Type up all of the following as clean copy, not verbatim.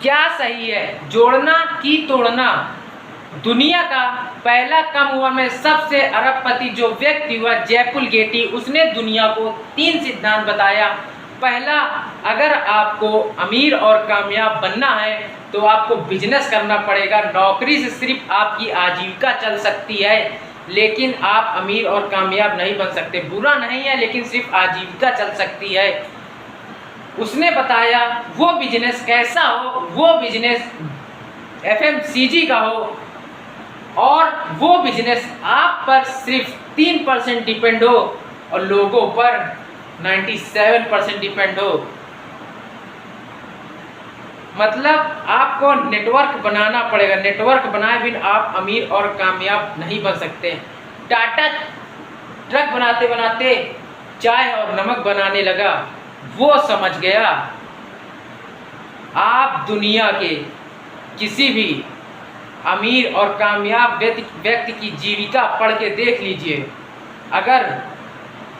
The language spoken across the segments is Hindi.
क्या सही है, जोड़ना कि तोड़ना? दुनिया का पहला कम उम्र में सबसे अरबपति जो व्यक्ति हुआ जयपुल गेटी, उसने दुनिया को 3 सिद्धांत बताया। पहला, अगर आपको अमीर और कामयाब बनना है तो आपको बिजनेस करना पड़ेगा। नौकरी से सिर्फ आपकी आजीविका चल सकती है, लेकिन आप अमीर और कामयाब नहीं बन सकते। बुरा नहीं है, लेकिन सिर्फ आजीविका चल सकती है। उसने बताया वो बिजनेस कैसा हो, वो बिजनेस FMCG का हो और वो बिजनेस आप पर सिर्फ 3% डिपेंड हो और लोगों पर 97% डिपेंड हो। मतलब आपको नेटवर्क बनाना पड़ेगा। नेटवर्क बनाए बिना आप अमीर और कामयाब नहीं बन सकते। टाटा ट्रक बनाते बनाते चाय और नमक बनाने लगा, वो समझ गया। आप दुनिया के किसी भी अमीर और कामयाब व्यक्ति की जीविका पढ़ के देख लीजिए। अगर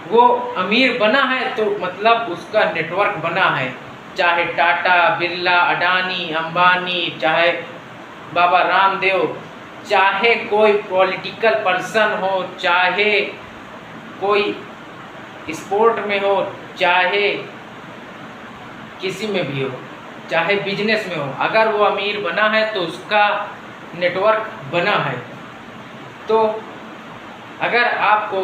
वो अमीर बना है तो मतलब उसका नेटवर्क बना है। चाहे टाटा, बिरला, अडानी, अंबानी, चाहे बाबा रामदेव, चाहे कोई पॉलिटिकल पर्सन हो, चाहे कोई स्पोर्ट में हो, चाहे किसी में भी हो, चाहे बिजनेस में हो, अगर वो अमीर बना है तो उसका नेटवर्क बना है। तो अगर आपको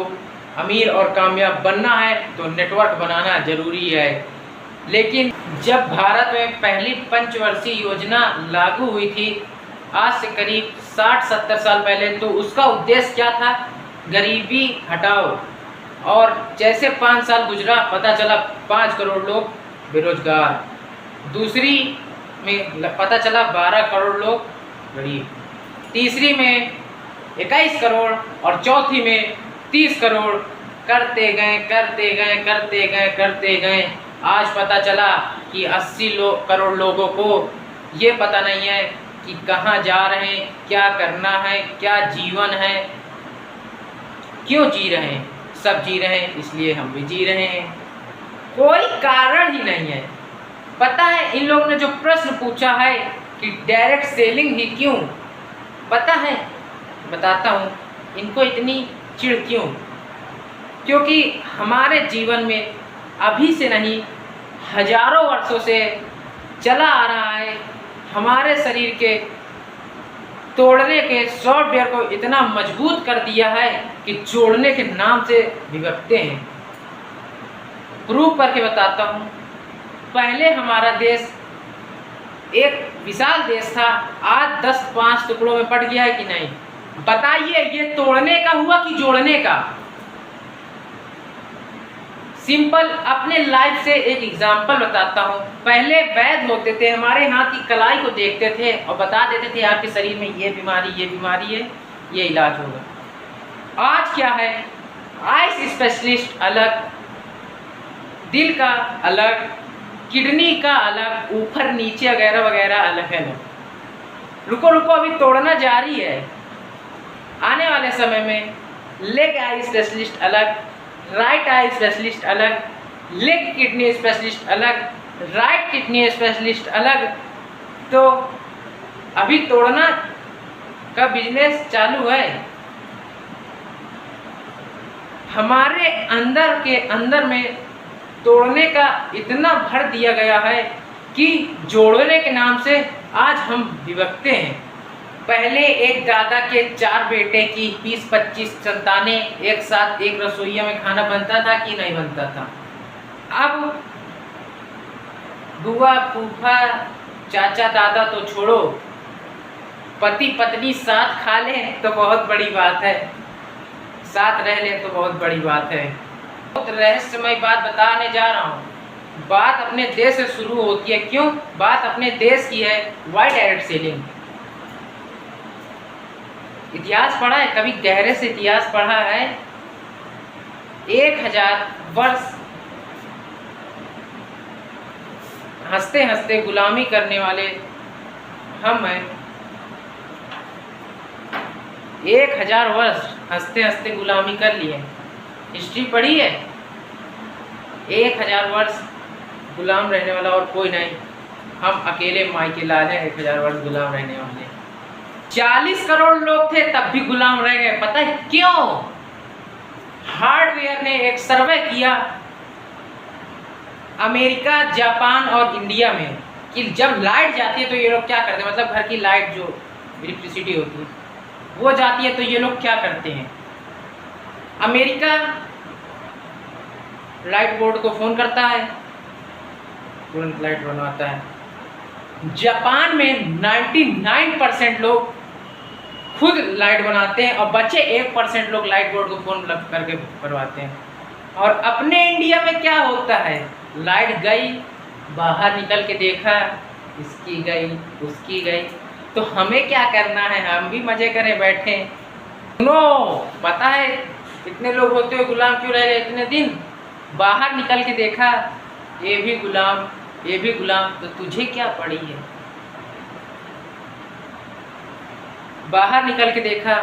अमीर और कामयाब बनना है तो नेटवर्क बनाना ज़रूरी है। लेकिन जब भारत में पहली पंचवर्षीय योजना लागू हुई थी, आज से करीब 60-70 साल पहले, तो उसका उद्देश्य क्या था? गरीबी हटाओ। और जैसे 5 साल गुजरा, पता चला 5 करोड़ लोग बेरोजगार। दूसरी में पता चला 12 करोड़ लोग गरीब, तीसरी में 21 करोड़ और चौथी में 30 करोड़। करते गए आज पता चला कि 80 करोड़ लोगों को ये पता नहीं है कि कहाँ जा रहे हैं, क्या करना है, क्या जीवन है, क्यों जी रहे हैं। सब जी रहे हैं इसलिए हम भी जी रहे हैं, कोई कारण ही नहीं है। पता है इन लोगों ने जो प्रश्न पूछा है कि डायरेक्ट सेलिंग ही क्यों, पता है? बताता हूँ इनको इतनी चिढ़ क्यों। क्योंकि हमारे जीवन में अभी से नहीं, हजारों वर्षों से चला आ रहा है। हमारे शरीर के तोड़ने के सॉफ्टवेयर को इतना मजबूत कर दिया है कि जोड़ने के नाम से बिगड़ते हैं। प्रूफ करके बताता हूँ। पहले हमारा देश एक विशाल देश था, आज 10-5 टुकड़ों में पड़ गया है कि नहीं? बताइए, ये तोड़ने का हुआ कि जोड़ने का? सिंपल अपने लाइफ से एक एग्जाम्पल बताता हूँ। पहले वैद्य होते थे, हमारे हाथ की कलाई को देखते थे और बता देते थे आपके शरीर में ये बीमारी है, ये इलाज होगा। आज क्या है? आइस स्पेशलिस्ट अलग, दिल का अलग, किडनी का अलग, ऊपर नीचे वगैरह वगैरह अलग है। रुको अभी तोड़ना जारी है। आने वाले समय में लेग आई स्पेशलिस्ट अलग, राइट आई स्पेशलिस्ट अलग, लेग किडनी स्पेशलिस्ट अलग, राइट किडनी स्पेशलिस्ट अलग। तो अभी तोड़ना का बिजनेस चालू है। हमारे अंदर के अंदर में तोड़ने का इतना भर दिया गया है कि जोड़ने के नाम से आज हम विभक्ते हैं। पहले एक दादा के 4 बेटे की 20-25 संतानें एक साथ एक रसोइया में खाना बनता था कि नहीं बनता था? अब बुआ, फूफा, चाचा, दादा तो छोड़ो, पति पत्नी साथ खा लें तो बहुत बड़ी बात है, साथ रह लें तो बहुत बड़ी बात है। बहुत रहस्यमय बात बताने जा रहा हूँ। बात अपने देश से शुरू होती है। क्यों? बात अपने देश की है। Why direct selling? इतिहास पढ़ा है कभी? गहरे से इतिहास पढ़ा है? 1000 वर्ष हंसते हंसते गुलामी करने वाले हम हैं। 1000 वर्ष हंसते हंसते गुलामी कर लिए। हिस्ट्री पढ़ी है? 1000 वर्ष गुलाम रहने वाला और कोई नहीं। हम अकेले मायके लाल हैं, 1000 वर्ष गुलाम रहने वाले। 40 करोड़ लोग थे तब भी गुलाम रह गए। पता है क्यों? हार्डवेयर ने एक सर्वे किया अमेरिका, जापान और इंडिया में कि जब लाइट जाती है तो ये लोग क्या करते हैं, मतलब घर की लाइट जो इलेक्ट्रिसिटी होती है वो जाती है तो ये लोग क्या करते हैं। अमेरिका लाइट बोर्ड को फ़ोन करता है, तुरंत लाइट बनवाता है। जापान में 99% लोग खुद लाइट बनाते हैं और बचे 1% लोग लाइट बोर्ड को फ़ोन करके करवाते हैं। और अपने इंडिया में क्या होता है, लाइट गई, बाहर निकल के देखा, इसकी गई, उसकी गई, तो हमें क्या करना है, हम भी मज़े करें बैठे। नो, पता है इतने लोग होते हुए गुलाम क्यों रह गए इतने दिन? बाहर निकल के देखा, ये भी गुलाम, ये भी गुलाम, तो तुझे क्या पड़ी है? बाहर निकल के देखा,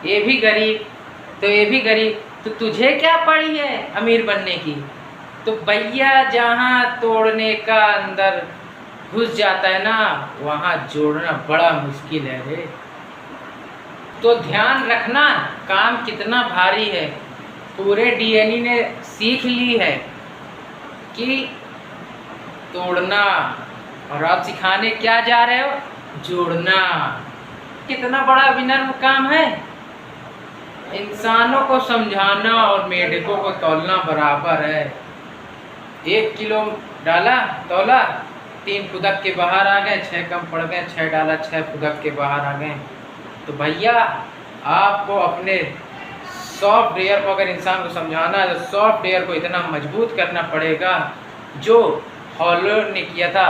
ये भी गरीब, तो ये भी गरीब, तो तुझे क्या पड़ी है अमीर बनने की? तो भैया जहाँ तोड़ने का अंदर घुस जाता है ना, वहाँ जोड़ना बड़ा मुश्किल है रे। तो ध्यान रखना काम कितना भारी है। पूरे डीएनए ने सीख ली है कि तोड़ना, और आप सिखाने क्या जा रहे हो? जोड़ना। कितना बड़ा विनम्र काम है। इंसानों को समझाना और मेढकों को तौलना बराबर है। 1 किलो डाला, तौला, 3 फुदक के बाहर आ गए, 6 कम पड़ गए, 6 डाला, 6 फुदक के बाहर आ गए। तो भैया आपको अपने सॉफ्टवेयर को, अगर इंसान को समझाना है तो सॉफ्टवेयर को इतना मजबूत करना पड़ेगा जो हॉलोवेयर ने किया था।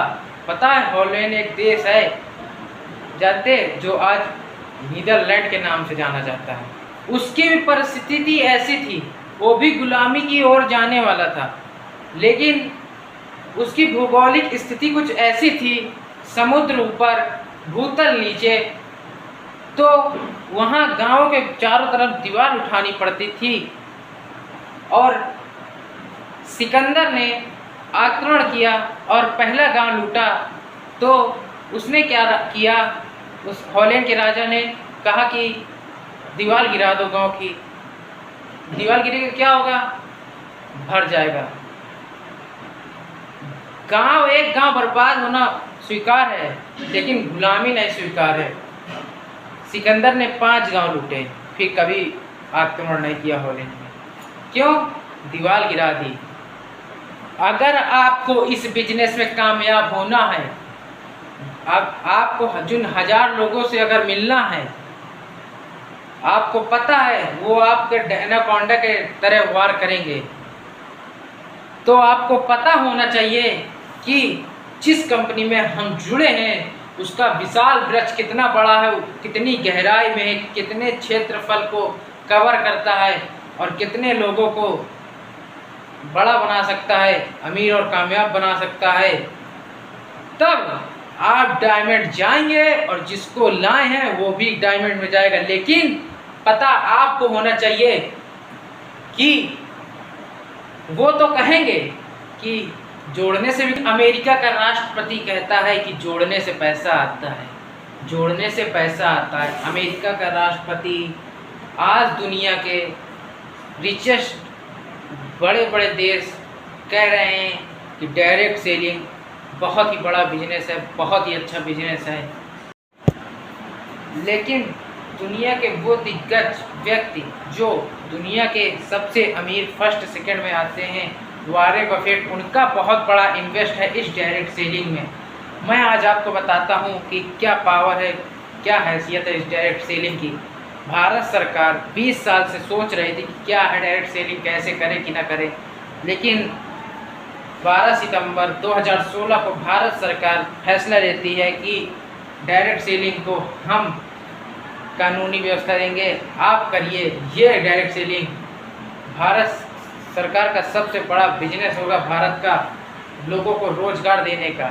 पता है हॉलोवेयर एक देश है जानते, जो आज नीदरलैंड के नाम से जाना जाता है। उसकी भी परिस्थिति ऐसी थी, वो भी गुलामी की ओर जाने वाला था, लेकिन उसकी भौगोलिक स्थिति कुछ ऐसी थी, समुद्र ऊपर भूतल नीचे, तो वहाँ गांवों के चारों तरफ दीवार उठानी पड़ती थी। और सिकंदर ने आक्रमण किया और पहला गांव लूटा। तो उसने क्या किया, उस हॉलैंड के राजा ने कहा कि दीवार गिरा दो गांव की। दीवार गिरेगा क्या होगा, भर जाएगा गांव। एक गांव बर्बाद होना स्वीकार है, लेकिन गुलामी नहीं स्वीकार है। सिकंदर ने 5 गांव लूटे, फिर कभी आक्रमण नहीं किया हॉलैंड में। क्यों? दीवार गिरा दी। अगर आपको इस बिजनेस में कामयाब होना है, अब आपको जिन 1000 लोगों से अगर मिलना है, आपको पता है वो आपके एनाकोंडा के तरह वार करेंगे, तो आपको पता होना चाहिए कि जिस कंपनी में हम जुड़े हैं उसका विशाल वृक्ष कितना बड़ा है, कितनी गहराई में है, कितने क्षेत्रफल को कवर करता है और कितने लोगों को बड़ा बना सकता है, अमीर और कामयाब बना सकता है। तब आप डायमंड जाएंगे और जिसको लाए हैं वो भी डायमंड में जाएगा। लेकिन पता आपको होना चाहिए कि वो तो कहेंगे कि जोड़ने से भी, अमेरिका का राष्ट्रपति कहता है कि जोड़ने से पैसा आता है, जोड़ने से पैसा आता है। अमेरिका का राष्ट्रपति आज दुनिया के रिचेस्ट बड़े बड़े देश कह रहे हैं कि डायरेक्ट सेलिंग बहुत ही बड़ा बिजनेस है, बहुत ही अच्छा बिजनेस है। लेकिन दुनिया के वो दिग्गज व्यक्ति जो दुनिया के सबसे अमीर फर्स्ट सेकंड में आते हैं, वॉरेन बफेट, उनका बहुत बड़ा इन्वेस्ट है इस डायरेक्ट सेलिंग में। मैं आज आपको बताता हूं कि क्या पावर है, क्या हैसियत है इस डायरेक्ट सेलिंग की। भारत सरकार 20 साल से सोच रही थी कि क्या है डायरेक्ट सेलिंग, कैसे करें कि ना करें, लेकिन 12 सितंबर 2016 को भारत सरकार फैसला लेती है कि डायरेक्ट सेलिंग को हम कानूनी व्यवस्था देंगे, आप करिए। ये डायरेक्ट सेलिंग भारत सरकार का सबसे बड़ा बिजनेस होगा, भारत का लोगों को रोजगार देने का।